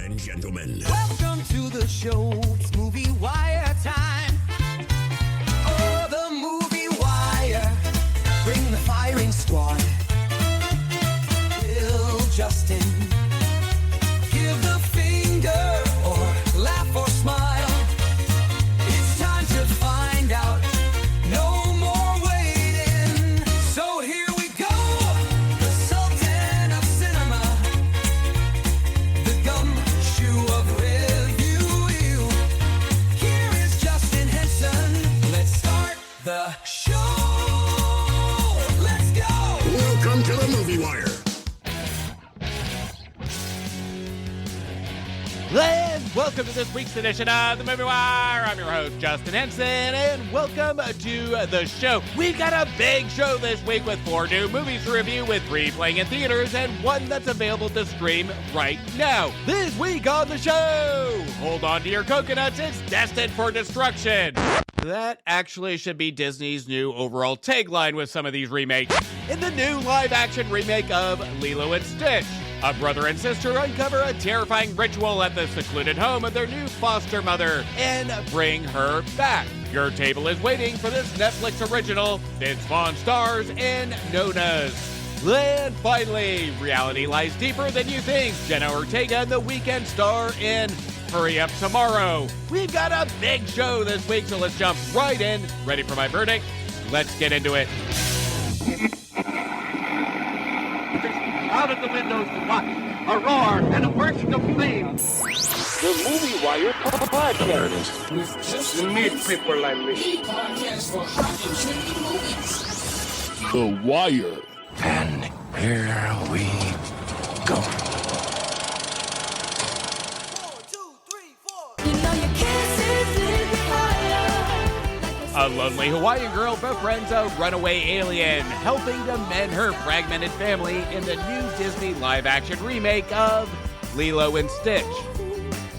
and gentlemen. Welcome to the show. It's Movie Wire time. Oh, the Movie Wire. Bring the firing squad. Bill, Justin. Give the finger or laugh or smile. It's time to find out. No more waiting. So here we go. The Sultan of Cinema. The gumshoe of review. Here is Justin Henson. Let's start the show. Let's go. Welcome to the Movie Wire. And welcome to this week's edition of the Movie Wire. I'm your host, Justin Henson, and welcome to the show. We've got a big show this week with 4 new movies to review, with 3 playing in theaters and 1 that's available to stream right now. This week on the show, hold on to your coconuts, it's destined for destruction. That actually should be Disney's new overall tagline with some of these remakes. In the new live-action remake of Lilo and Stitch, a brother and sister uncover a terrifying ritual at the secluded home of their new foster mother and bring her back. Your table is waiting for this Netflix original. Vaughn stars in Nonnas. And finally, reality lies deeper than you think. Jenna Ortega and the Weeknd star in Hurry Up Tomorrow. We've got a big show this week, so let's jump right in. Ready for my verdict? Let's get into it. Out of the windows to watch a roar and a burst of flames. The Movie Wire podcast. We need people like me. Podcast for hot and trending movies. The Wire. And here we go. 1, 2, 3, 4. You know your kisses lift me higher. A lonely Hawaiian girl befriends a runaway alien, helping to mend her fragmented family in the new Disney live-action remake of Lilo and Stitch.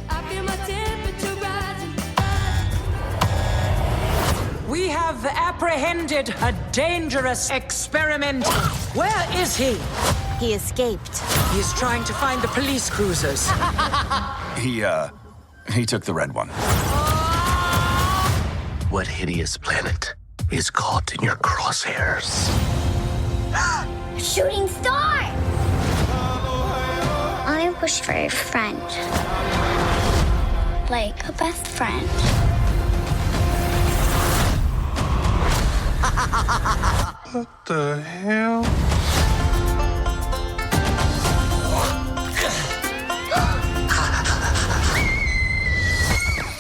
I feel my temperature rising. We have apprehended a dangerous experiment. Where is he? He escaped. He's trying to find the police cruisers. He took the red one. What hideous planet is caught in your crosshairs? Shooting star! I wish for a friend. Like a best friend. What the hell?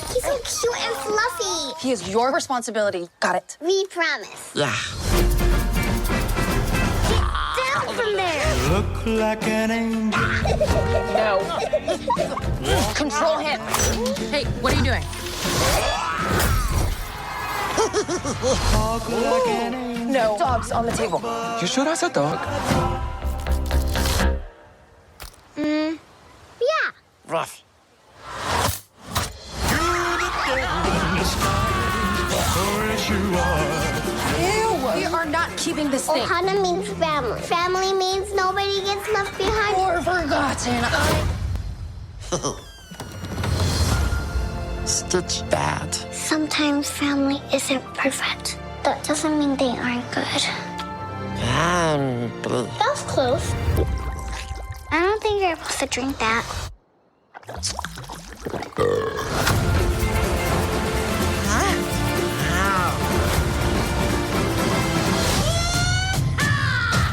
He's so cute and fluffy. He is your responsibility. Got it. We promise. Yeah. Get down from there. Look like an angel. No. Control him. Hey, what are you doing? Talk like an angel. No. Dogs on the table. You sure that's a dog? Yeah. Rough. Ew. We are not keeping this thing. Ohana means family. Family means nobody gets left behind. Or forgotten. Stitch bad. Sometimes family isn't perfect. That doesn't mean they aren't good. That was close. I don't think you're supposed to drink that.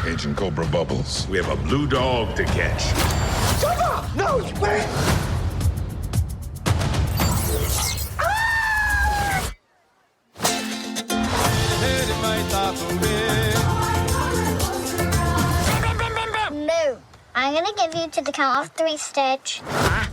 Agent Cobra Bubbles. We have a blue dog to catch. No, wait! No. I'm gonna give you to the count of 3, Stitch. 1.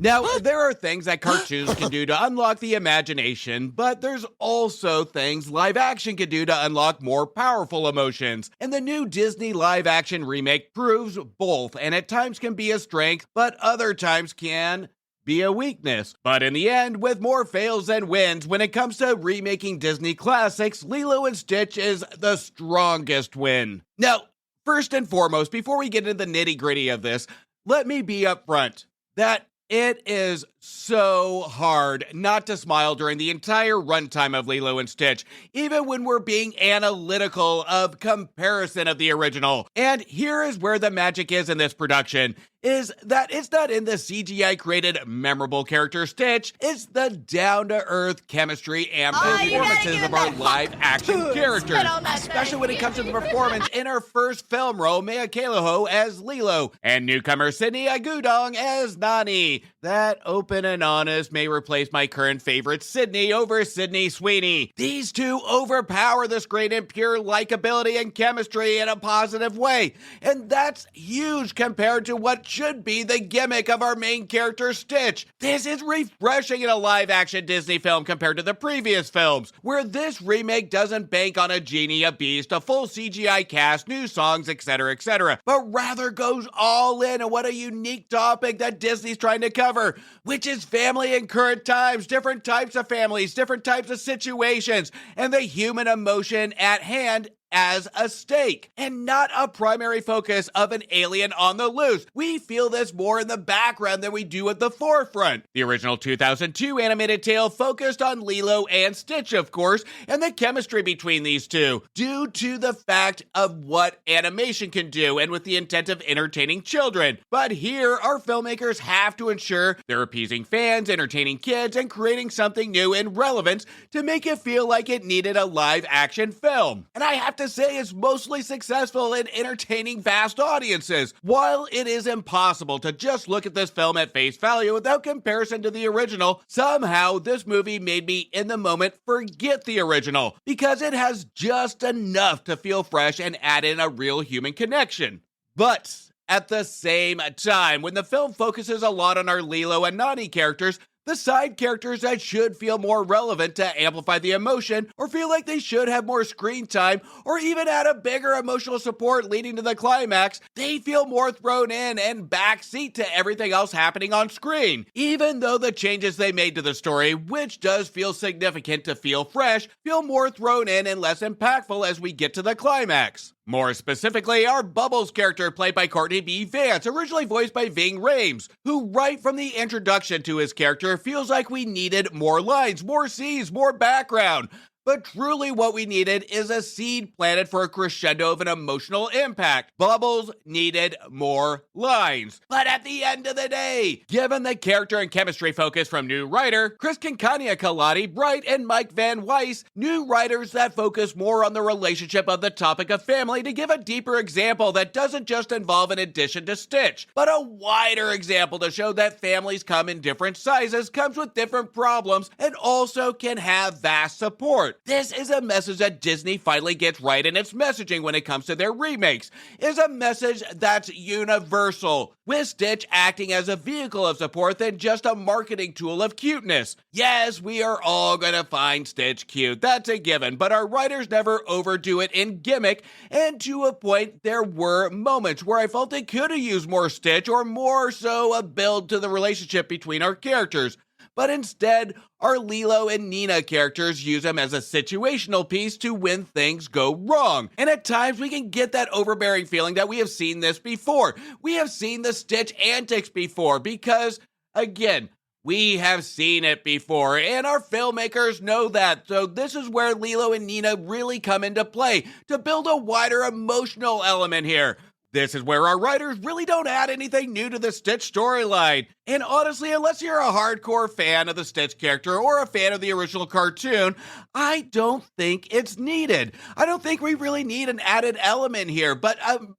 Now, there are things that cartoons can do to unlock the imagination, but there's also things live action can do to unlock more powerful emotions. And the new Disney live action remake proves both, and at times can be a strength, but other times can be a weakness. But in the end, with more fails than wins, when it comes to remaking Disney classics, Lilo and Stitch is the strongest win. Now, first and foremost, before we get into the nitty-gritty of this, let me be upfront that it is so hard not to smile during the entire runtime of Lilo and Stitch, even when we're being analytical of comparison of the original. And here is where the magic is in this production, is that it's not in the CGI-created memorable character Stitch, it's the down-to-earth chemistry and performances of our live-action characters, especially when it comes to the performance in her first film role, Mea Kaloho as Lilo, and newcomer Sydney Agudong as Nani. That open and honest may replace my current favorite Sydney over Sydney Sweeney. These two overpower the screen in pure likability and chemistry in a positive way, and that's huge compared to what should be the gimmick of our main character Stitch. This is refreshing in a live-action Disney film compared to the previous films, where this remake doesn't bank on a genie, a beast, a full CGI cast, new songs, etc., but rather goes all in on what a unique topic that Disney's trying to cover, which is family in current times, different types of families, different types of situations, and the human emotion at hand as a stake, and not a primary focus of an alien on the loose. We feel this more in the background than we do at the forefront. The original 2002 animated tale focused on Lilo and Stitch, of course, and the chemistry between these two, due to the fact of what animation can do and with the intent of entertaining children. But here, our filmmakers have to ensure they're appeasing fans, entertaining kids, and creating something new and relevant to make it feel like it needed a live-action film. And I have to say it's mostly successful in entertaining vast audiences. While it is impossible to just look at this film at face value without comparison to the original, somehow this movie made me in the moment forget the original, because it has just enough to feel fresh and add in a real human connection. But at the same time, when the film focuses a lot on our Lilo and Nani characters, the side characters that should feel more relevant to amplify the emotion, or feel like they should have more screen time, or even add a bigger emotional support leading to the climax, they feel more thrown in and backseat to everything else happening on screen. Even though the changes they made to the story, which does feel significant to feel fresh, feel more thrown in and less impactful as we get to the climax. More specifically, our Bubbles character, played by Courtney B. Vance, originally voiced by Ving Rhames, who right from the introduction to his character feels like we needed more lines, more scenes, more background. But truly what we needed is a seed planted for a crescendo of an emotional impact. Bubbles needed more lines. But at the end of the day, given the character and chemistry focus from new writer Chris Kinkania Kaladi Bright and Mike Van Weiss, new writers that focus more on the relationship of the topic of family to give a deeper example that doesn't just involve an addition to Stitch, but a wider example to show that families come in different sizes, comes with different problems, and also can have vast support. This is a message that Disney finally gets right in its messaging when it comes to their remakes. It is a message that's universal, with Stitch acting as a vehicle of support than just a marketing tool of cuteness. Yes, we are all gonna find Stitch cute, that's a given, but our writers never overdo it in gimmick, and to a point, there were moments where I felt they could have used more Stitch, or more so a build to the relationship between our characters. But instead, our Lilo and Nina characters use them as a situational piece to when things go wrong. And at times, we can get that overbearing feeling that we have seen this before. We have seen the Stitch antics before because, again, we have seen it before, and our filmmakers know that. So this is where Lilo and Nina really come into play, to build a wider emotional element here. This is where our writers really don't add anything new to the Stitch storyline. And honestly, unless you're a hardcore fan of the Stitch character or a fan of the original cartoon, I don't think it's needed. I don't think we really need an added element here, but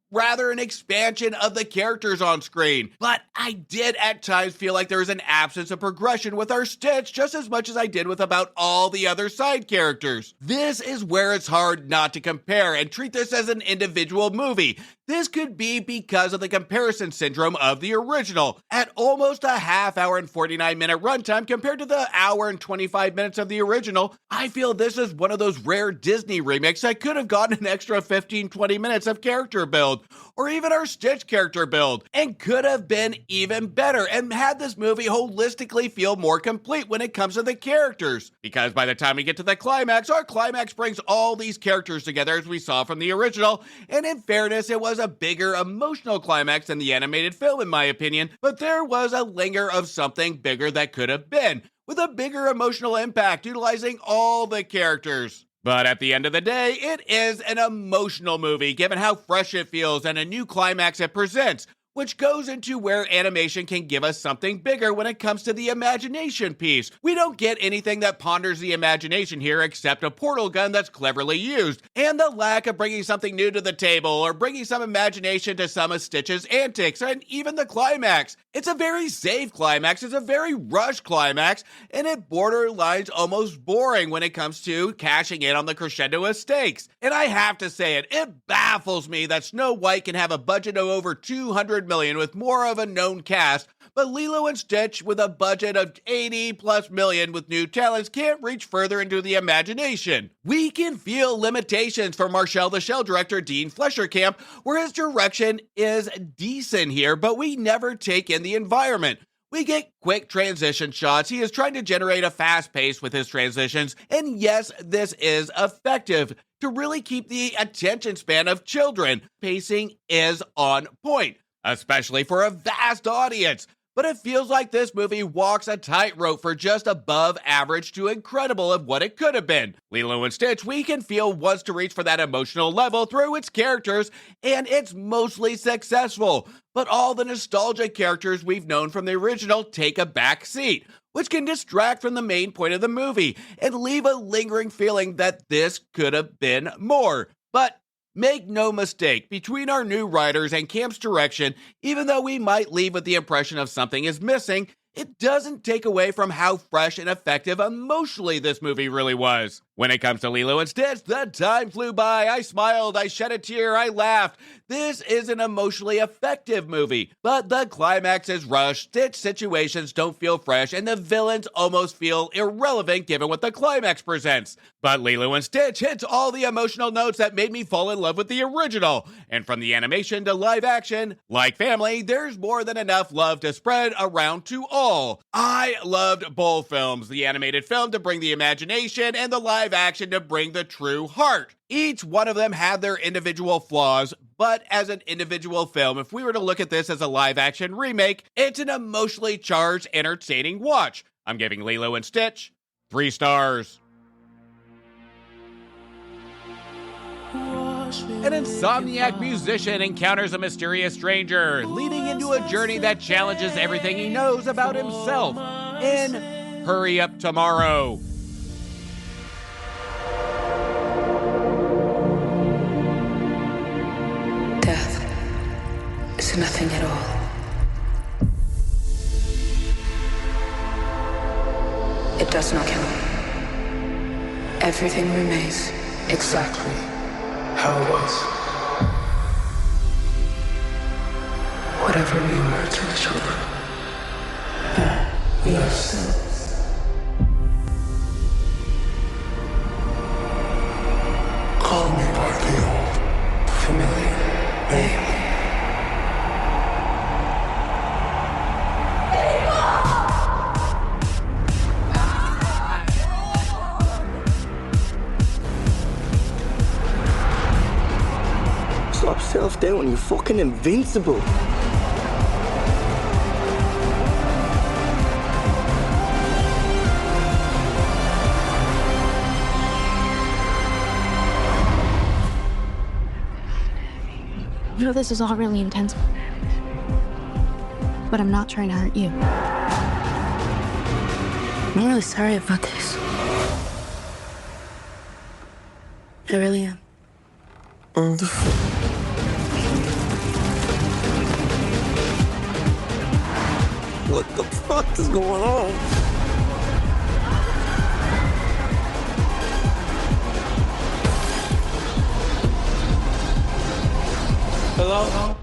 rather an expansion of the characters on screen. But I did at times feel like there was an absence of progression with our Stitch, just as much as I did with about all the other side characters. This is where it's hard not to compare and treat this as an individual movie. This could be because of the comparison syndrome of the original. At almost almost a half hour and 49-minute runtime compared to the hour and 25 minutes of the original, I feel this is one of those rare Disney remakes that could have gotten an extra 15-20 minutes of character build, or even our Stitch character build, and could have been even better and had this movie holistically feel more complete when it comes to the characters. Because by the time we get to the climax, our climax brings all these characters together as we saw from the original, and in fairness, it was a bigger emotional climax than the animated film in my opinion, but there was a linger of something bigger that could have been, with a bigger emotional impact utilizing all the characters. But at the end of the day, it is an emotional movie given how fresh it feels and a new climax it presents, which goes into where animation can give us something bigger when it comes to the imagination piece. We don't get anything that ponders the imagination here except a portal gun that's cleverly used, and the lack of bringing something new to the table or bringing some imagination to some of Stitch's antics, and even the climax. It's a very safe climax, it's a very rushed climax, and it borderlines almost boring when it comes to cashing in on the crescendo of stakes. And I have to say it baffles me that Snow White can have a budget of over $200 million with more of a known cast, but Lilo and Stitch with a budget of $80+ million with new talents can't reach further into the imagination. We can feel limitations for Marcel the Shell director Dean Flesherkamp, where his direction is decent here, but we never take in the environment. We get quick transition shots. He is trying to generate a fast pace with his transitions, and yes, this is effective to really keep the attention span of children. Pacing is on point, especially for a vast audience. But it feels like this movie walks a tightrope for just above average to incredible of what it could have been. Lilo and Stitch, we can feel wants to reach for that emotional level through its characters, and it's mostly successful. But all the nostalgia characters we've known from the original take a back seat, which can distract from the main point of the movie and leave a lingering feeling that this could have been more. But make no mistake, between our new writers and Camp's direction, even though we might leave with the impression of something is missing, it doesn't take away from how fresh and effective emotionally this movie really was. When it comes to Lilo and Stitch, the time flew by. I smiled, I shed a tear, I laughed. This is an emotionally effective movie, but the climax is rushed, Stitch situations don't feel fresh, and the villains almost feel irrelevant given what the climax presents. But Lilo and Stitch hits all the emotional notes that made me fall in love with the original. And from the animation to live action, like family, there's more than enough love to spread around to all. I loved both films, the animated film to bring the imagination and the live action to bring the true heart. Each one of them had their individual flaws, but as an individual film, if we were to look at this as a live action remake, it's an emotionally charged, entertaining watch. I'm giving Lilo and Stitch 3 stars. An insomniac musician encounters a mysterious stranger, leading into a journey that challenges everything he knows about himself in Hurry Up Tomorrow. Death is nothing at all. It does not count. Everything remains exactly how it was. Whatever we were to each other, we are still. Call me by the old familiar name. Stop self-doubt, you're fucking invincible. I know this is all really intense, but I'm not trying to hurt you. I'm really sorry about this. I really am. What the fuck is going on? Hello?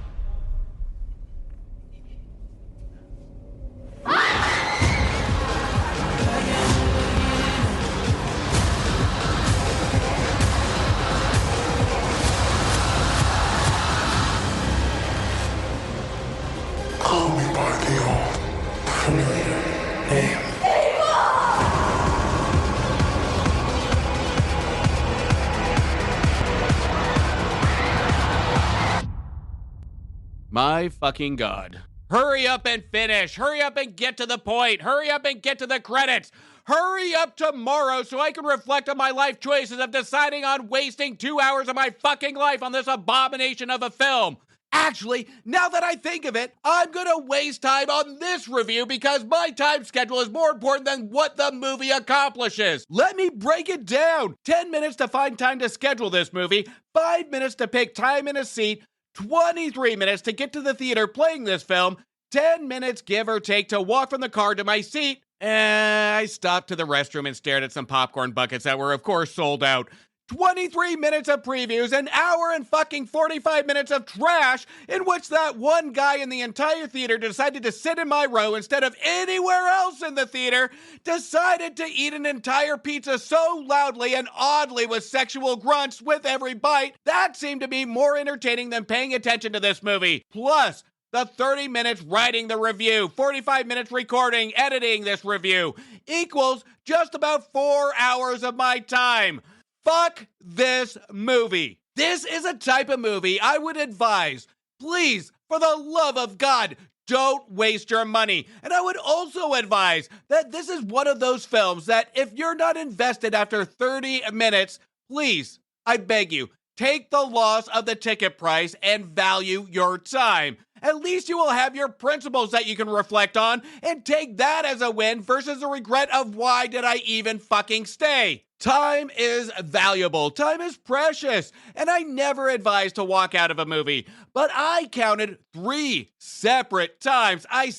My fucking God. Hurry up and finish. Hurry up and get to the point. Hurry up and get to the credits. Hurry up tomorrow so I can reflect on my life choices of deciding on wasting 2 hours of my fucking life on this abomination of a film. Actually, now that I think of it, I'm gonna waste time on this review because my time schedule is more important than what the movie accomplishes. Let me break it down. 10 minutes to find time to schedule this movie, 5 minutes to pick time in a seat, 23 minutes to get to the theater playing this film, 10 minutes give or take to walk from the car to my seat. I stopped to the restroom and stared at some popcorn buckets that were, of course, sold out. 23 minutes of previews, an hour and fucking 45 minutes of trash in which that one guy in the entire theater decided to sit in my row instead of anywhere else in the theater, decided to eat an entire pizza so loudly and oddly with sexual grunts with every bite. That seemed to be more entertaining than paying attention to this movie. Plus, the 30 minutes writing the review, 45 minutes recording, editing this review, equals just about 4 hours of my time. Fuck this movie. This is a type of movie I would advise, please, for the love of God, don't waste your money. And I would also advise that this is one of those films that if you're not invested after 30 minutes, please, I beg you, take the loss of the ticket price and value your time. At least you will have your principles that you can reflect on and take that as a win versus a regret of why did I even fucking stay. Time is valuable. Time is precious. And I never advise to walk out of a movie. But I counted 3 separate times I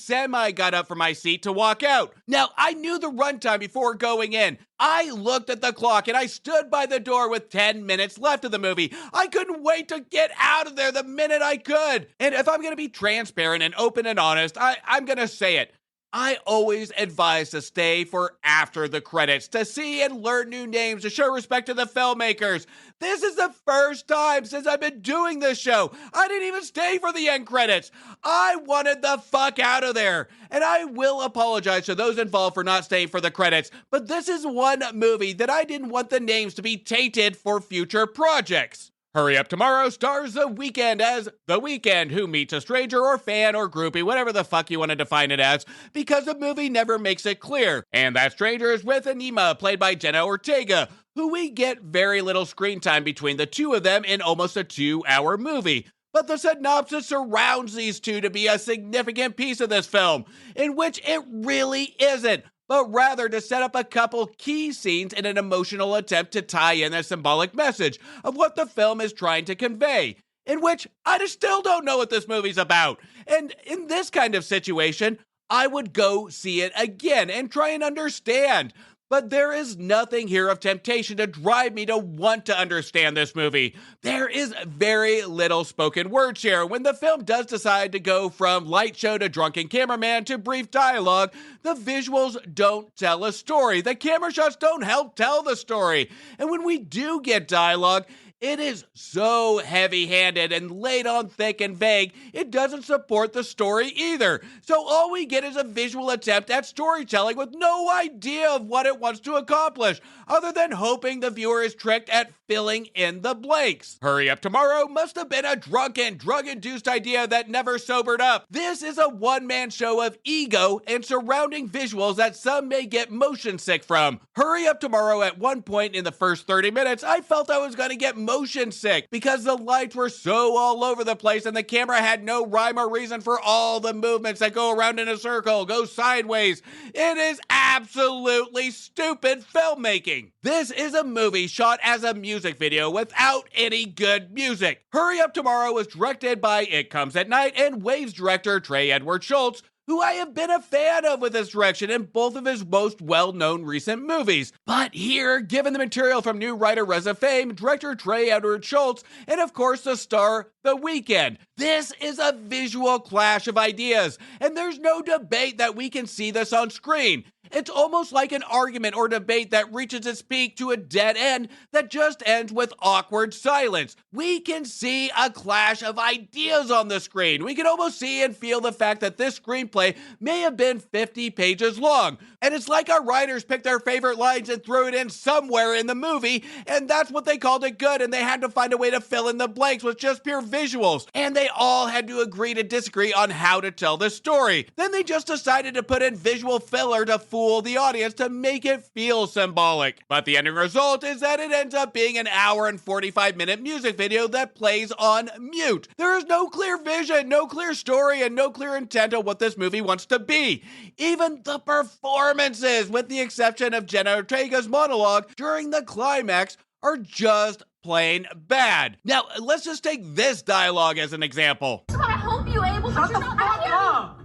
got up from my seat to walk out. Now, I knew the runtime before going in. I looked at the clock and I stood by the door with 10 minutes left of the movie. I couldn't wait to get out of there the minute I could. And if I'm going to be transparent and open and honest, I'm going to say it. I always advise to stay for after the credits, to see and learn new names, to show respect to the filmmakers. This is the first time since I've been doing this show. I didn't even stay for the end credits. I wanted the fuck out of there. And I will apologize to those involved for not staying for the credits, but this is one movie that I didn't want the names to be tainted for future projects. Hurry Up Tomorrow stars The Weeknd as The Weeknd, who meets a stranger or fan or groupie, whatever the fuck you want to define it as, because the movie never makes it clear. And that stranger is with Anima, played by Jenna Ortega, who we get very little screen time between the two of them in almost a 2-hour movie. But the synopsis surrounds these two to be a significant piece of this film, in which it really isn't, but rather to set up a couple key scenes in an emotional attempt to tie in a symbolic message of what the film is trying to convey, in which I just still don't know what this movie's about. And in this kind of situation, I would go see it again and try and understand. But there is nothing here of temptation to drive me to want to understand this movie. There is very little spoken words here. When the film does decide to go from light show to drunken cameraman to brief dialogue, the visuals don't tell a story. The camera shots don't help tell the story. And when we do get dialogue, it is so heavy-handed and laid on thick and vague, it doesn't support the story either. So all we get is a visual attempt at storytelling with no idea of what it wants to accomplish, other than hoping the viewer is tricked at filling in the blanks. Hurry Up Tomorrow must have been a drunken, drug-induced idea that never sobered up. This is a one-man show of ego and surrounding visuals that some may get motion sick from. Hurry Up Tomorrow, at one point in the first 30 minutes, I felt I was going to get motion sick because the lights were so all over the place and the camera had no rhyme or reason for all the movements that go around in a circle, go sideways. It is absolutely stupid filmmaking. This is a movie shot as a music video without any good music. Hurry Up Tomorrow was directed by It Comes at Night and Waves director Trey Edward Schultz, who I have been a fan of with his direction in both of his most well-known recent movies. But here, given the material from new writer Reza Fame, director Trey Edward Schultz, and of course the star The Weeknd, this is a visual clash of ideas, and there's no debate that we can see this on screen. It's almost like an argument or debate that reaches its peak to a dead end that just ends with awkward silence. We can see a clash of ideas on the screen. We can almost see and feel the fact that this screenplay may have been 50 pages long. And it's like our writers picked their favorite lines and threw it in somewhere in the movie, and that's what they called it good, and they had to find a way to fill in the blanks with just pure visuals, and they all had to agree to disagree on how to tell the story. Then they just decided to put in visual filler to fool the audience to make it feel symbolic. But the ending result is that it ends up being an hour and 45-minute music video that plays on mute. There is no clear vision, no clear story, and no clear intent of what this movie wants to be. Even the performances, with the exception of Jenna Ortega's monologue during the climax, are just plain bad. Now, let's just take this dialogue as an example. I hope you're able to Shut the fuck up!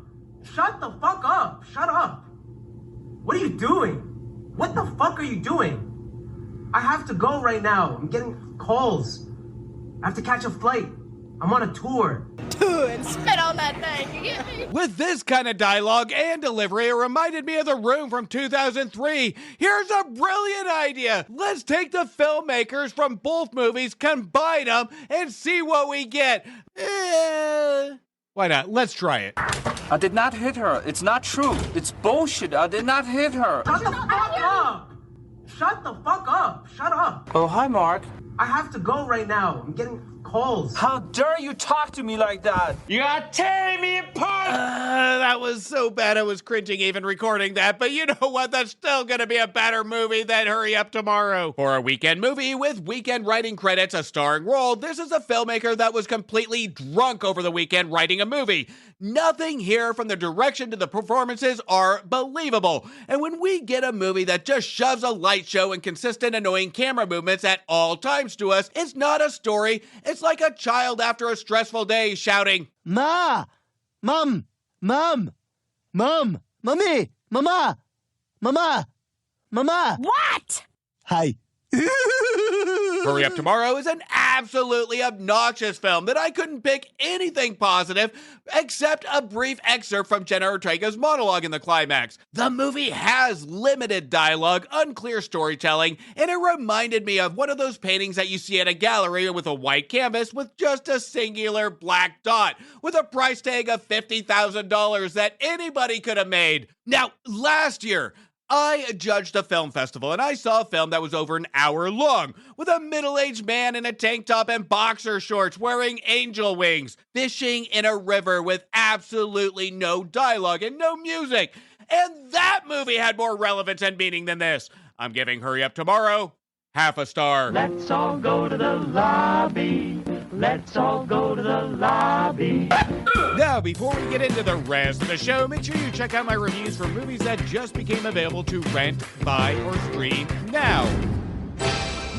Shut the fuck up! Shut up! What are you doing? What the fuck are you doing? I have to go right now. I'm getting calls. I have to catch a flight. I'm on a tour. Dude, spit on that thing, you get me? With this kind of dialogue and delivery, it reminded me of The Room from 2003. Here's a brilliant idea. Let's take the filmmakers from both movies, combine them, and see what we get. Why not? Let's try it. I did not hit her. It's not true. It's bullshit. I did not hit her. Shut the fuck up! Shut the fuck up! Shut up! Oh, hi, Mark. I have to go right now. I'm getting calls. How dare you talk to me like that? You are tearing me apart! That was so bad I was cringing even recording that, but you know what? That's still gonna be a better movie than Hurry Up Tomorrow. For a Weeknd movie with Weeknd writing credits, a starring role, this is a filmmaker that was completely drunk over the weekend writing a movie. Nothing here from the direction to the performances are believable. And when we get a movie that just shoves a light show and consistent annoying camera movements at all times to us, it's not a story. It's like a child after a stressful day shouting, Ma! Mom! Mom! Mom! Mommy! Mama! Mama! Mama! What? Hi. Hurry Up Tomorrow is an absolutely obnoxious film that I couldn't pick anything positive except a brief excerpt from Jenna Ortega's monologue in the climax. The movie has limited dialogue, unclear storytelling, and it reminded me of one of those paintings that you see at a gallery with a white canvas with just a singular black dot, with a price tag of $50,000 that anybody could have made. Now, last year, I judged a film festival, and I saw a film that was over an hour long, with a middle-aged man in a tank top and boxer shorts wearing angel wings, fishing in a river with absolutely no dialogue and no music. And that movie had more relevance and meaning than this. I'm giving Hurry Up Tomorrow half a star. Let's all go to the lobby. Let's all go to the lobby. Now, before we get into the rest of the show, make sure you check out my reviews for movies that just became available to rent, buy, or stream now.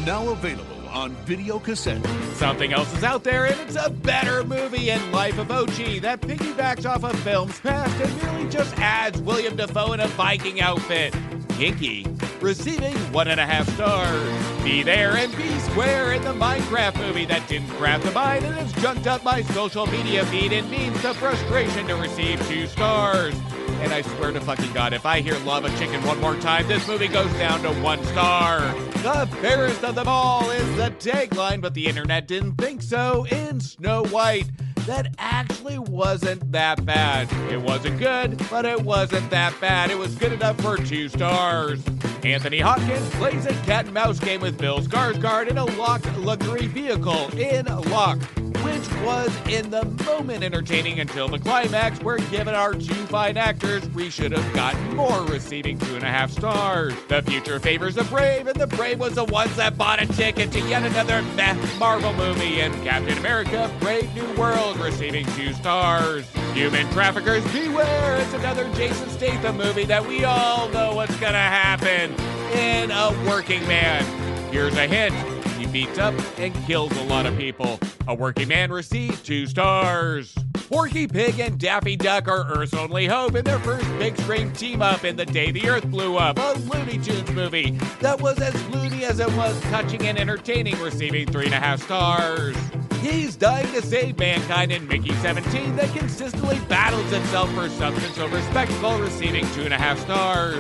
Now available on video cassette. Something else is out there, and it's a better movie in Life of Ochi that piggybacks off of film's past and merely just adds William Dafoe in a Viking outfit. Kinky, receiving 1.5 stars. Be there and be square in the Minecraft movie that didn't craft the mind and has junked up my social media feed and means the frustration to receive 2 stars. And I swear to fucking God, if I hear Love a Chicken one more time, this movie goes down to 1 star. The fairest of them all is the tagline, but the internet didn't think so, in Snow White. That actually wasn't that bad. It wasn't good, but it wasn't that bad. It was good enough for 2 stars. Anthony Hopkins plays a cat and mouse game with Bill Skarsgård in a locked luxury vehicle in Lock, which was in the moment entertaining until the climax, where given our 2 fine actors, we should have gotten more, receiving 2.5 stars. The future favors the brave, and the brave was the ones that bought a ticket to yet another meh Marvel movie, and Captain America Brave New World receiving 2 stars. Human traffickers beware, it's another Jason Statham movie that we all know what's gonna happen in A Working Man. Here's a hint. He beats up and kills a lot of people. A Working Man receives 2 stars. Porky Pig and Daffy Duck are Earth's only hope in their first big screen team-up in The Day the Earth Blew Up, a Looney Tunes movie that was as loony as it was touching and entertaining, receiving 3.5 stars. He's dying to save mankind in Mickey 17 that consistently battles itself for substance over spectacle, receiving 2.5 stars.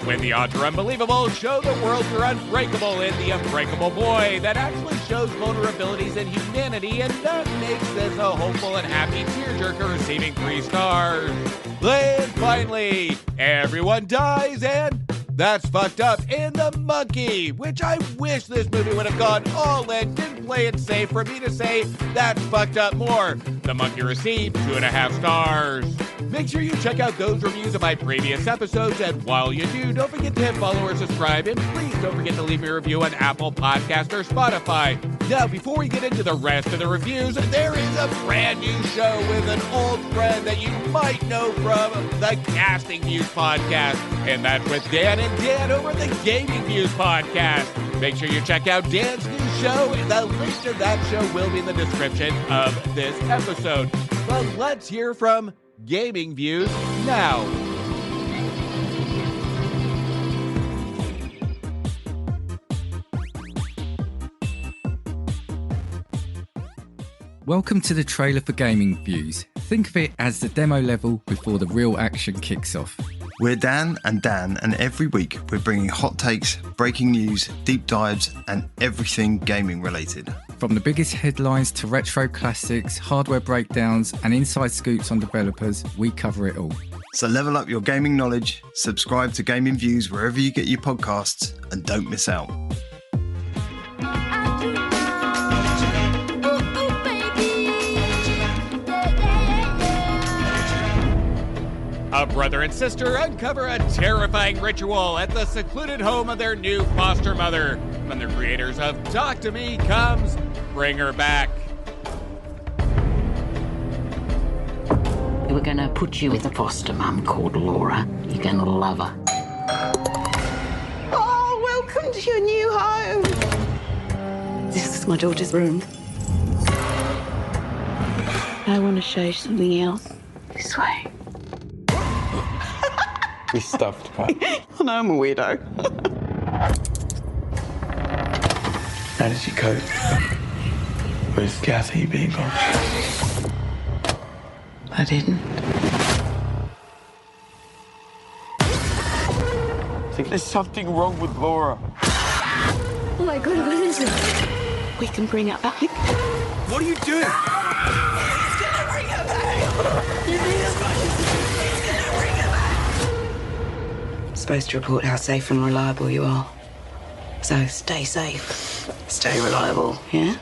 When the odds are unbelievable, show the world you're unbreakable in The Unbreakable Boy that actually shows vulnerabilities and humanity, and that makes this a hopeful and happy tearjerker, receiving 3 stars. And finally, Everyone Dies and That's Fucked Up, and The Monkey, which I wish this movie would have gone all in, didn't play it safe for me to say That's Fucked Up more. The Monkey received 2.5 stars. Make sure you check out those reviews of my previous episodes, and while you do, don't forget to hit follow or subscribe, and please don't forget to leave me a review on Apple Podcast or Spotify. Now, before we get into the rest of the reviews, there is a brand new show with an old friend that you might know from the Casting Views podcast, and that's with Dan and Dan over the Gaming Views podcast. Make sure you check out Dan's new show, and the link to that show will be in the description of this episode. But let's hear from Gaming Views now. Welcome to the trailer for Gaming Views. Think of it as the demo level before the real action kicks off. We're Dan, and every week we're bringing hot takes, breaking news, deep dives, and everything gaming related. From the biggest headlines to retro classics, hardware breakdowns, and inside scoops on developers, we cover it all. So level up your gaming knowledge, subscribe to Gaming Views wherever you get your podcasts, and don't miss out. A brother and sister uncover a terrifying ritual at the secluded home of their new foster mother. When the creators of Talk to Me comes, Bring Her Back. We're gonna put you with a foster mum called Laura. You're gonna love her. Oh, welcome to your new home. This is my daughter's room. I want to show you something else. This way. We stuffed Pat. I know I'm a weirdo. How did you cope with Kathy being gone? I didn't. I think there's something wrong with Laura. Oh my God, what is it? We can bring it back. What are you doing? He's gonna bring her back. You need as much as he's gonna bring her back. I'm supposed to report how safe and reliable you are. So stay safe, stay reliable, yeah?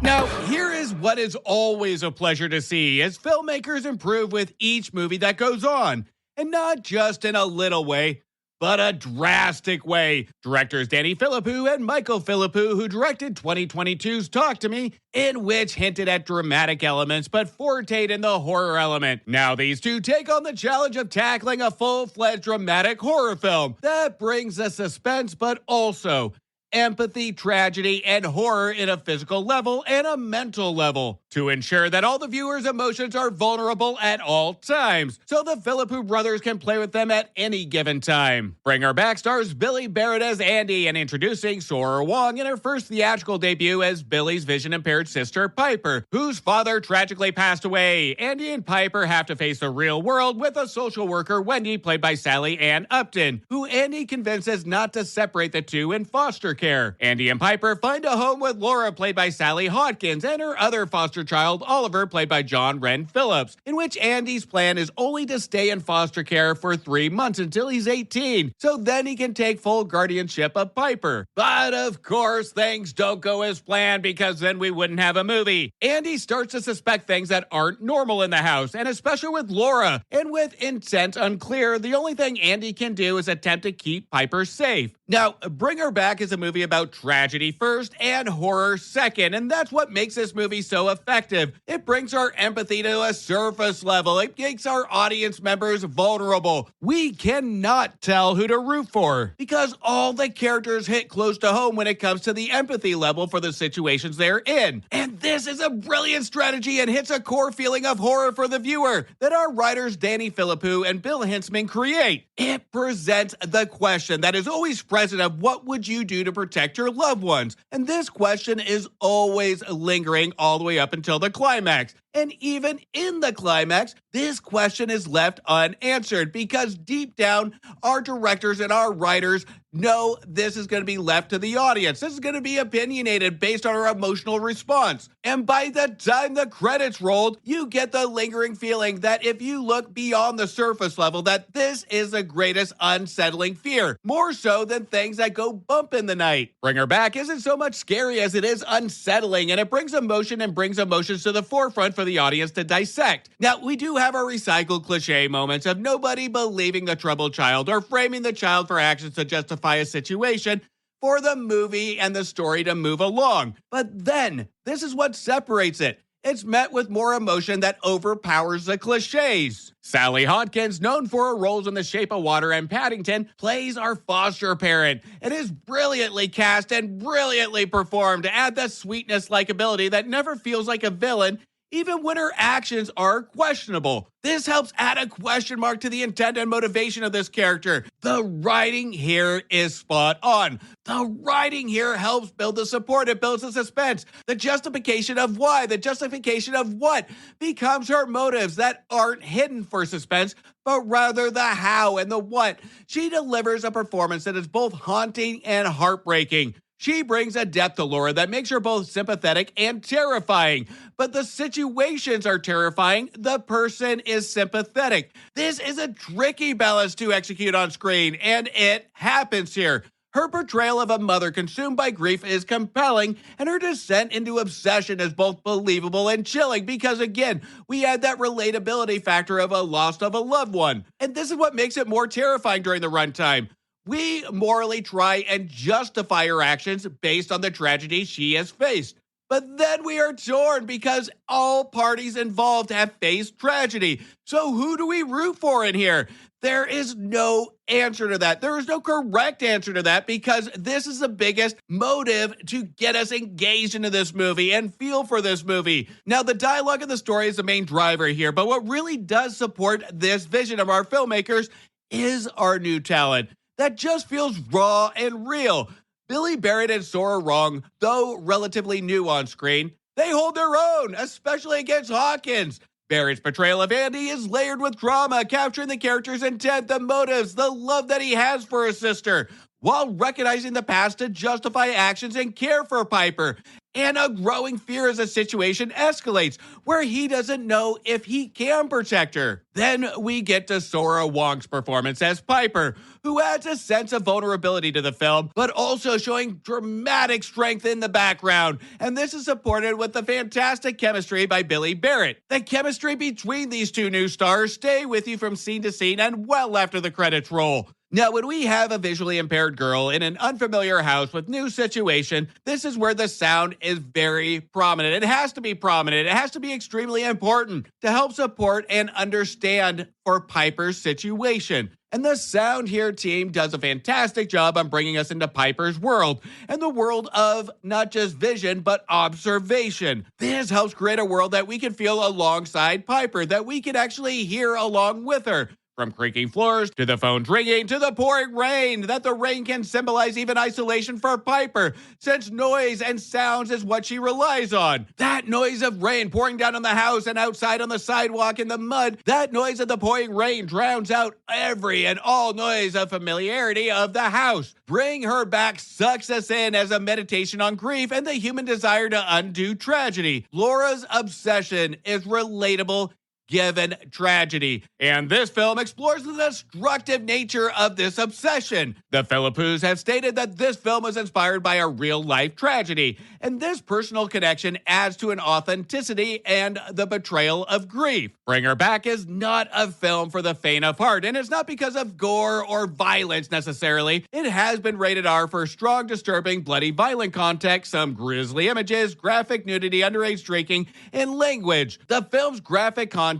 Now, here is what is always a pleasure to see as filmmakers improve with each movie that goes on. And not just in a little way, but a drastic way. Directors Danny Philippou and Michael Philippou, who directed 2022's Talk to Me, in which hinted at dramatic elements but forteed in the horror element. Now these two take on the challenge of tackling a full-fledged dramatic horror film that brings the suspense but also empathy, tragedy, and horror in a physical level and a mental level to ensure that all the viewers' emotions are vulnerable at all times, so the Philippou brothers can play with them at any given time. Bring Her Back stars Billy Barrett as Andy and introducing Sora Wong in her first theatrical debut as Billy's vision-impaired sister Piper, whose father tragically passed away. Andy and Piper have to face the real world with a social worker, Wendy, played by Sally Ann Upton, who Andy convinces not to separate the two in foster care. Andy and Piper find a home with Laura, played by Sally Hodkins, and her other foster child, Oliver, played by John Wren Phillips, in which Andy's plan is only to stay in foster care for 3 months until he's 18, so then he can take full guardianship of Piper. But of course, things don't go as planned, because then we wouldn't have a movie. Andy starts to suspect things that aren't normal in the house, and especially with Laura, and with intent unclear, the only thing Andy can do is attempt to keep Piper safe. Now, Bring Her Back is a movie about tragedy first and horror second, and that's what makes this movie so effective. It brings our empathy to a surface level. It makes our audience members vulnerable. We cannot tell who to root for, because all the characters hit close to home when it comes to the empathy level for the situations they're in. And this is a brilliant strategy and hits a core feeling of horror for the viewer that our writers Danny Philippou and Bill Hintzman create. It presents the question that is always present of what would you do to protect your loved ones? And this question is always lingering all the way up until the climax. And even in the climax, this question is left unanswered because deep down, our directors and our writers know this is going to be left to the audience. This is going to be opinionated based on our emotional response. And by the time the credits rolled, you get the lingering feeling that if you look beyond the surface level, that this is the greatest unsettling fear, more so than things that go bump in the night. Bring Her Back isn't so much scary as it is unsettling, and it brings emotion and brings emotions to the forefront for the audience to dissect. Now, we do have our recycled cliche moments of nobody believing the troubled child or framing the child for actions to justify a situation for the movie and the story to move along. But then, this is what separates it. It's met with more emotion that overpowers the cliches. Sally Hodkins, known for her roles in The Shape of Water and Paddington, plays our foster parent. It is brilliantly cast and brilliantly performed to add the sweetness likability that never feels like a villain, even when her actions are questionable. This helps add a question mark to the intent and motivation of this character. The writing here is spot on. The writing here helps build the support. It builds the suspense. The justification of why, the justification of what becomes her motives that aren't hidden for suspense, but rather the how and the what. She delivers a performance that is both haunting and heartbreaking. She brings a depth to Laura that makes her both sympathetic and terrifying. But the situations are terrifying. The person is sympathetic. This is a tricky balance to execute on screen, and it happens here. Her portrayal of a mother consumed by grief is compelling, and her descent into obsession is both believable and chilling because, again, we add that relatability factor of a loss of a loved one. And this is what makes it more terrifying during the runtime. We morally try and justify her actions based on the tragedy she has faced. But then we are torn because all parties involved have faced tragedy. So who do we root for in here? There is no answer to that. There is no correct answer to that because this is the biggest motive to get us engaged into this movie and feel for this movie. Now, the dialogue and the story is the main driver here, but what really does support this vision of our filmmakers is our new talent that just feels raw and real. Billy Barrett and Sora Wrong, though relatively new on screen, they hold their own, especially against Hawkins. Barrett's portrayal of Andy is layered with drama, capturing the character's intent, the motives, the love that he has for his sister, while recognizing the past to justify actions and care for Piper, and a growing fear as the situation escalates, where he doesn't know if he can protect her. Then we get to Sora Wong's performance as Piper, who adds a sense of vulnerability to the film, but also showing dramatic strength in the background. And this is supported with the fantastic chemistry by Billy Barrett. The chemistry between these two new stars stay with you from scene to scene and well after the credits roll. Now, when we have a visually impaired girl in an unfamiliar house with new situation, this is where the sound is very prominent. It has to be prominent. It has to be extremely important to help support and understand for Piper's situation. And the Sound Here team does a fantastic job on bringing us into Piper's world, and the world of not just vision, but observation. This helps create a world that we can feel alongside Piper, that we can actually hear along with her. From creaking floors to the phone ringing to the pouring rain, that the rain can symbolize even isolation for Piper, since noise and sounds is what she relies on. That noise of rain pouring down on the house and outside on the sidewalk in the mud, that noise of the pouring rain drowns out every and all noise of familiarity of the house. Bring Her Back sucks us in as a meditation on grief and the human desire to undo tragedy. Laura's obsession is relatable given tragedy, and this film explores the destructive nature of this obsession. The Philippoos have stated that this film was inspired by a real-life tragedy, and this personal connection adds to an authenticity and the betrayal of grief. Bring Her Back is not a film for the faint of heart, and it's not because of gore or violence necessarily. It has been rated R for strong, disturbing, bloody, violent content, some grisly images, graphic nudity, underage drinking, and language. The film's graphic content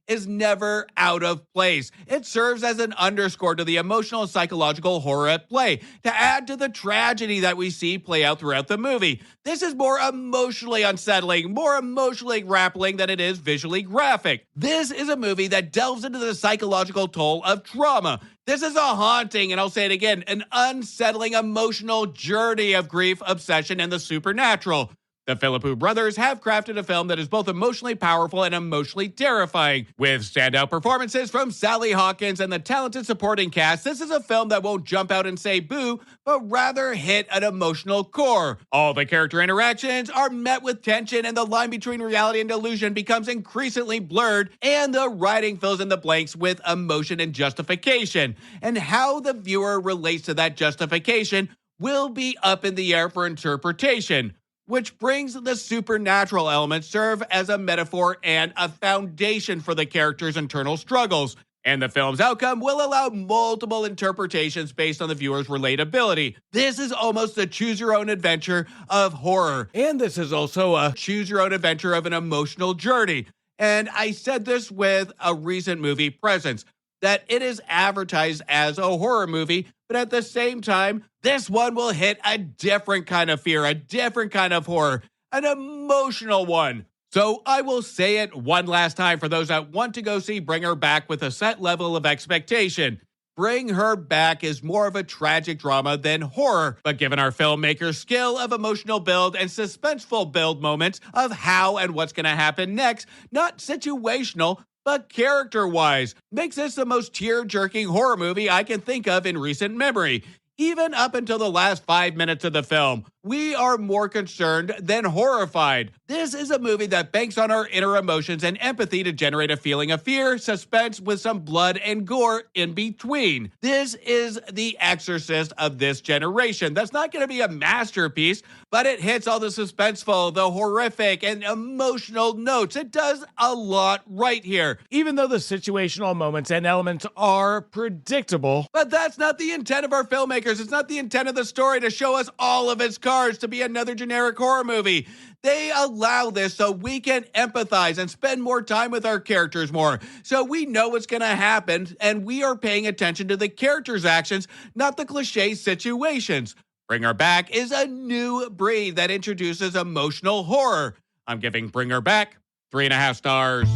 is never out of place. It serves as an underscore to the emotional and psychological horror at play, to add to the tragedy that we see play out throughout the movie. This is more emotionally unsettling, more emotionally grappling than it is visually graphic. This is a movie that delves into the psychological toll of trauma. This is a haunting, and I'll say it again, an unsettling emotional journey of grief, obsession, and the supernatural. The Philippou brothers have crafted a film that is both emotionally powerful and emotionally terrifying. With standout performances from Sally Hawkins and the talented supporting cast, this is a film that won't jump out and say boo, but rather hit an emotional core. All the character interactions are met with tension, and the line between reality and delusion becomes increasingly blurred, and the writing fills in the blanks with emotion and justification. And how the viewer relates to that justification will be up in the air for interpretation. Which brings the supernatural elements serve as a metaphor and a foundation for the character's internal struggles. And the film's outcome will allow multiple interpretations based on the viewer's relatability. This is almost a choose-your-own-adventure of horror. And this is also a choose-your-own-adventure of an emotional journey. And I said this with a recent movie, Presence, that it is advertised as a horror movie, but at the same time, this one will hit a different kind of fear, a different kind of horror, an emotional one. So I will say it one last time for those that want to go see Bring Her Back with a set level of expectation. Bring Her Back is more of a tragic drama than horror, but given our filmmaker's skill of emotional build and suspenseful build moments of how and what's going to happen next, not situational, but character-wise, makes this the most tear-jerking horror movie I can think of in recent memory. Even up until the last 5 minutes of the film, we are more concerned than horrified. This is a movie that banks on our inner emotions and empathy to generate a feeling of fear, suspense, with some blood and gore in between. This is the Exorcist of this generation. That's not going to be a masterpiece, but it hits all the suspenseful, the horrific, and emotional notes. It does a lot right here. Even though the situational moments and elements are predictable. But that's not the intent of our filmmakers. It's not the intent of the story to show us all of its cards to be another generic horror movie. They allow this so we can empathize and spend more time with our characters more. So we know what's going to happen, and we are paying attention to the characters' actions, not the cliche situations. Bring Her Back is a new breed that introduces emotional horror. I'm giving Bring Her Back 3.5 stars.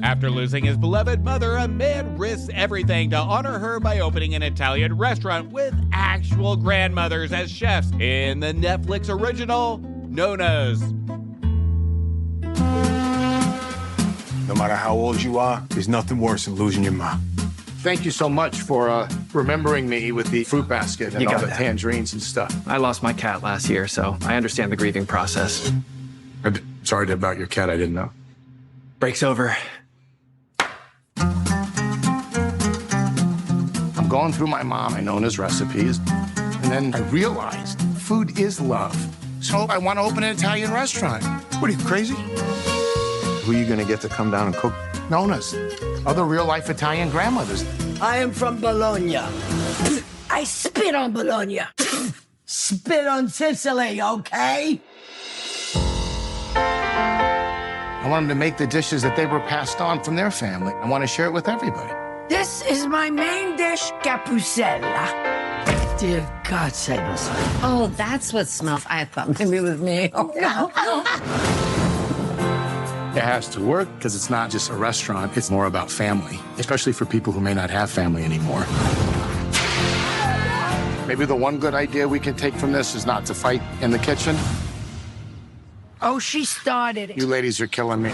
After losing his beloved mother, a man risks everything to honor her by opening an Italian restaurant with actual grandmothers as chefs in the Netflix original, Nonnas. No matter how old you are, there's nothing worse than losing your mom. Thank you so much for remembering me with the fruit basket and all the tangerines and stuff. I lost my cat last year, so I understand the grieving process. I'm sorry about your cat, I didn't know. Break's over. I'm going through my mom and Nonna's recipes, and then I realized food is love. So I want to open an Italian restaurant. What are you, crazy? Who are you gonna get to come down and cook? Nonnas, other real-life Italian grandmothers. I am from Bologna. I spit on Bologna. Spit on Sicily, okay? I want them to make the dishes that they were passed on from their family. I want to share it with everybody. This is my main dish, capusella. Dear God, save us. Oh, that's what smells. I thought maybe it was me. Oh, no. It has to work because it's not just a restaurant. It's more about family, especially for people who may not have family anymore. Maybe the one good idea we can take from this is not to fight in the kitchen. Oh, she started it. You ladies are killing me.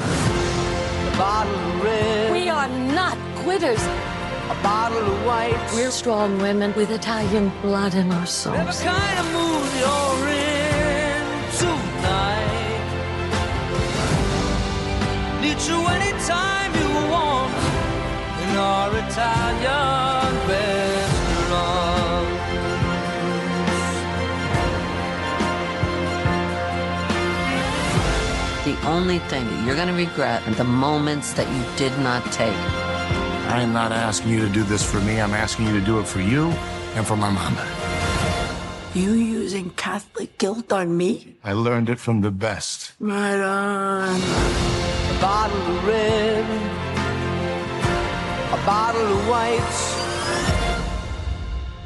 We are not quitters. A bottle of white. We're strong women with Italian blood in our souls. Never kind of mood you're in tonight. Need you anytime you want in our Italian restaurant. The only thing that you're going to regret are the moments that you did not take. I am not asking you to do this for me. I'm asking you to do it for you and for my mama. You using Catholic guilt on me? I learned it from the best. Right on. A bottle of red, a bottle of white.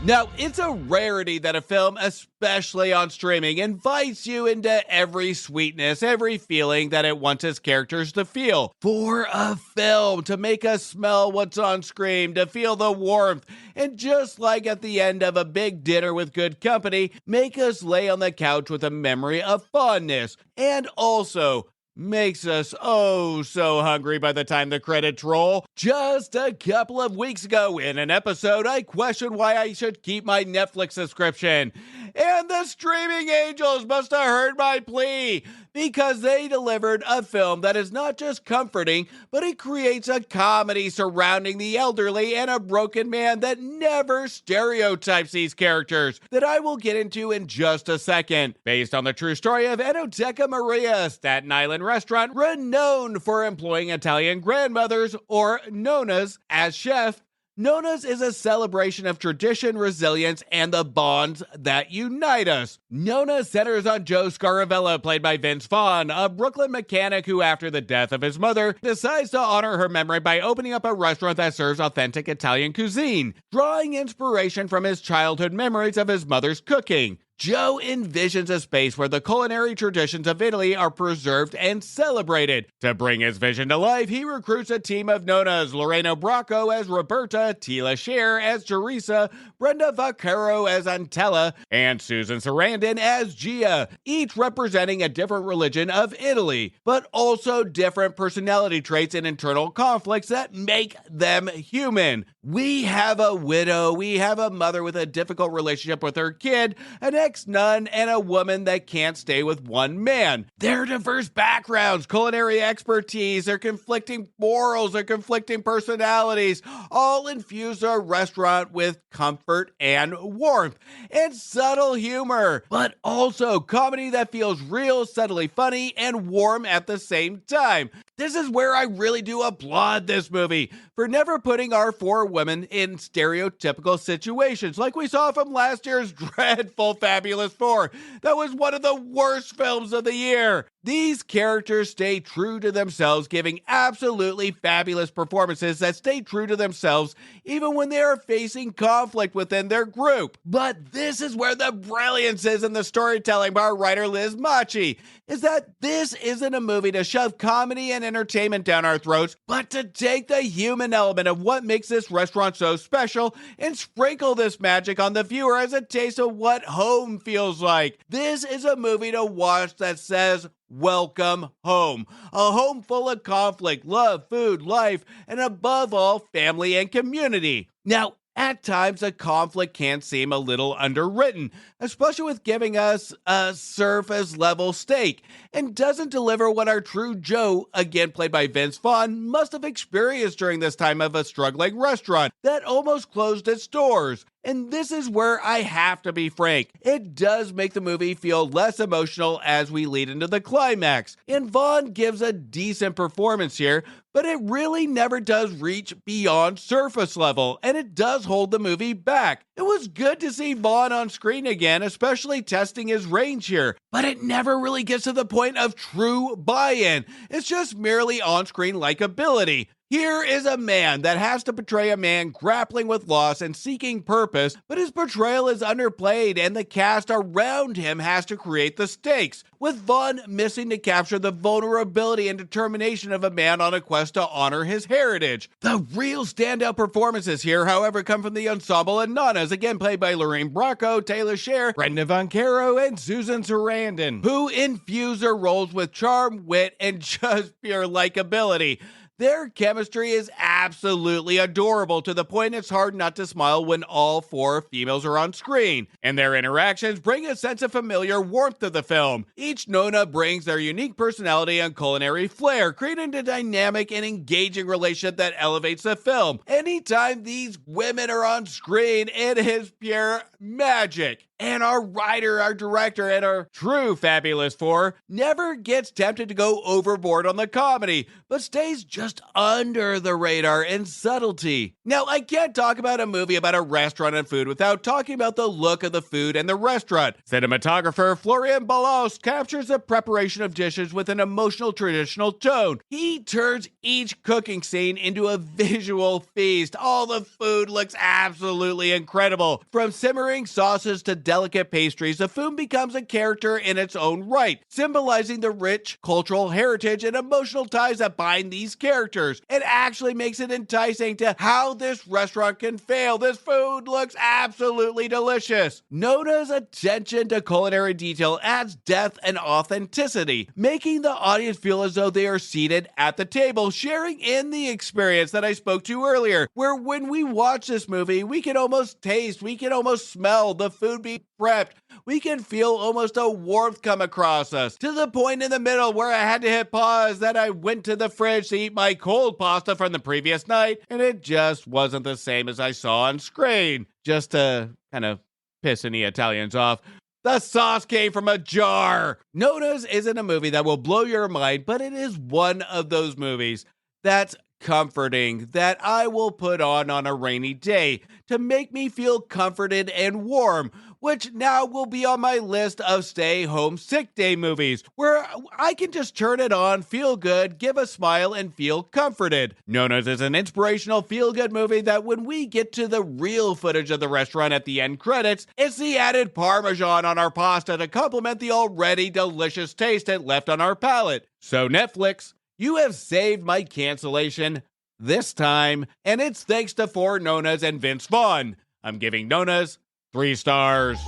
Now, it's a rarity that a film, especially on streaming, invites you into every sweetness, every feeling that it wants its characters to feel. For a film to make us smell what's on screen, to feel the warmth, and just like at the end of a big dinner with good company, make us lay on the couch with a memory of fondness, and also makes us oh so hungry by the time the credits roll. Just a couple of weeks ago in an episode, I questioned why I should keep my Netflix subscription. And the streaming angels must have heard my plea, because they delivered a film that is not just comforting, but it creates a comedy surrounding the elderly and a broken man that never stereotypes these characters, that I will get into in just a second. Based on the true story of Enoteca Maria, a Staten Island restaurant renowned for employing Italian grandmothers, or Nonnas, as chef, Nonnas is a celebration of tradition, resilience, and the bonds that unite us. Nonnas centers on Joe Scaravella, played by Vince Vaughn, a Brooklyn mechanic who, after the death of his mother, decides to honor her memory by opening up a restaurant that serves authentic Italian cuisine, drawing inspiration from his childhood memories of his mother's cooking. Joe envisions a space where the culinary traditions of Italy are preserved and celebrated. To bring his vision to life, he recruits a team of Nonnas: Lorena Bracco as Roberta, Tila Scher as Teresa, Brenda Vaccaro as Antella, and Susan Sarandon as Gia, each representing a different religion of Italy, but also different personality traits and internal conflicts that make them human. We have a widow, we have a mother with a difficult relationship with her kid, an ex-nun, and a woman that can't stay with one man. Their diverse backgrounds, culinary expertise, their conflicting morals, their conflicting personalities, all infuse our restaurant with comfort and warmth, and subtle humor, but also comedy that feels real, subtly funny, and warm at the same time. This is where I really do applaud this movie for never putting our four women in stereotypical situations like we saw from last year's dreadful Fabulous Four. That was one of the worst films of the year. These characters stay true to themselves, giving absolutely fabulous performances that stay true to themselves even when they are facing conflict within their group. But this is where the brilliance is in the storytelling by our writer Liz Machi, is that this isn't a movie to shove comedy and entertainment down our throats, but to take the human element of what makes this restaurant so special and sprinkle this magic on the viewer as a taste of what home feels like. This is a movie to watch that says, welcome home. A home full of conflict, love, food, life, and above all, family and community. Now, at times, the conflict can seem a little underwritten, especially with giving us a surface level stake, and doesn't deliver what our true Joe, again played by Vince Vaughn, must have experienced during this time of a struggling restaurant that almost closed its doors. And this is where I have to be frank. It does make the movie feel less emotional as we lead into the climax. And Vaughn gives a decent performance here, but it really never does reach beyond surface level, and it does hold the movie back. It was good to see Vaughn on screen again, especially testing his range here, but it never really gets to the point of true buy-in. It's just merely on-screen likability. Here is a man that has to portray a man grappling with loss and seeking purpose, but his portrayal is underplayed and the cast around him has to create the stakes, with Vaughn missing to capture the vulnerability and determination of a man on a quest to honor his heritage. The real standout performances here, however, come from the ensemble and Nonnas, again played by Lorena Bracco, Taylor Scher, Brenda Vaccaro, and Susan Sarandon, who infuse their roles with charm, wit, and just pure likability. Their chemistry is absolutely adorable, to the point it's hard not to smile when all four females are on screen, and their interactions bring a sense of familiar warmth to the film. Each Nonna brings their unique personality and culinary flair, creating a dynamic and engaging relationship that elevates the film. Anytime these women are on screen, it is pure magic. And our writer, our director, and our true fabulous four never gets tempted to go overboard on the comedy, but stays just under the radar in subtlety. Now, I can't talk about a movie about a restaurant and food without talking about the look of the food and the restaurant. Cinematographer Florian Balos captures the preparation of dishes with an emotional traditional tone. He turns each cooking scene into a visual feast. All the food looks absolutely incredible. From simmering sauces to delicate pastries, the food becomes a character in its own right, symbolizing the rich cultural heritage and emotional ties that bind these characters. It actually makes it enticing to how this restaurant can fail. This food looks absolutely delicious. Nonna's attention to culinary detail adds depth and authenticity, making the audience feel as though they are seated at the table, sharing in the experience that I spoke to earlier, where when we watch this movie, we can almost taste, we can almost smell the food being prepped. We can feel almost a warmth come across us, to the point in the middle where I had to hit pause that I went to the fridge to eat my cold pasta from the previous night, and it just wasn't the same as I saw on screen. Just to kind of piss any Italians off, the sauce came from a jar. Nonnas isn't a movie that will blow your mind, but it is one of those movies that's comforting, that I will put on a rainy day to make me feel comforted and warm, which now will be on my list of stay home sick day movies, where I can just turn it on, feel good, give a smile, and feel comforted. Nonnas is an inspirational feel-good movie that when we get to the real footage of the restaurant at the end credits, it's the added Parmesan on our pasta to complement the already delicious taste it left on our palate. So Netflix, you have saved my cancellation this time, and it's thanks to 4 Nonnas and Vince Vaughn. I'm giving Nonnas 3 stars.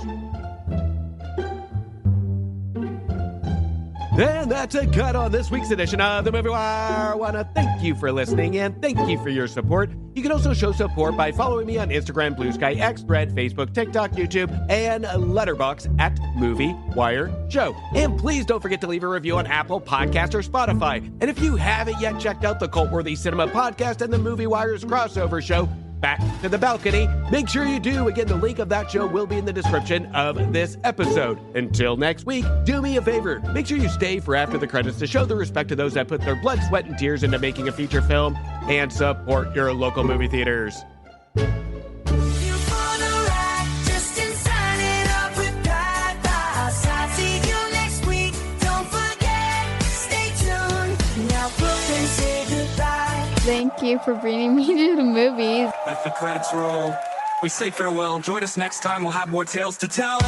And that's a cut on this week's edition of the Movie Wire. I want to thank you for listening and thank you for your support. You can also show support by following me on Instagram, Blue Sky, X, Thread, Facebook, TikTok, YouTube, and Letterboxd at Movie Wire Show. And please don't forget to leave a review on Apple Podcasts or Spotify. And if you haven't yet checked out the Cult-Worthy Cinema Podcast and the Movie Wire's crossover show, Back to the Balcony, make sure you do. Again, the link of that show will be in the description of this episode. Until next week, do me a favor. Make sure you stay for after the credits to show the respect to those that put their blood, sweat, and tears into making a feature film and support your local movie theaters. Thank you for bringing me to the movies. Let the credits roll. We say farewell. Join us next time. We'll have more tales to tell.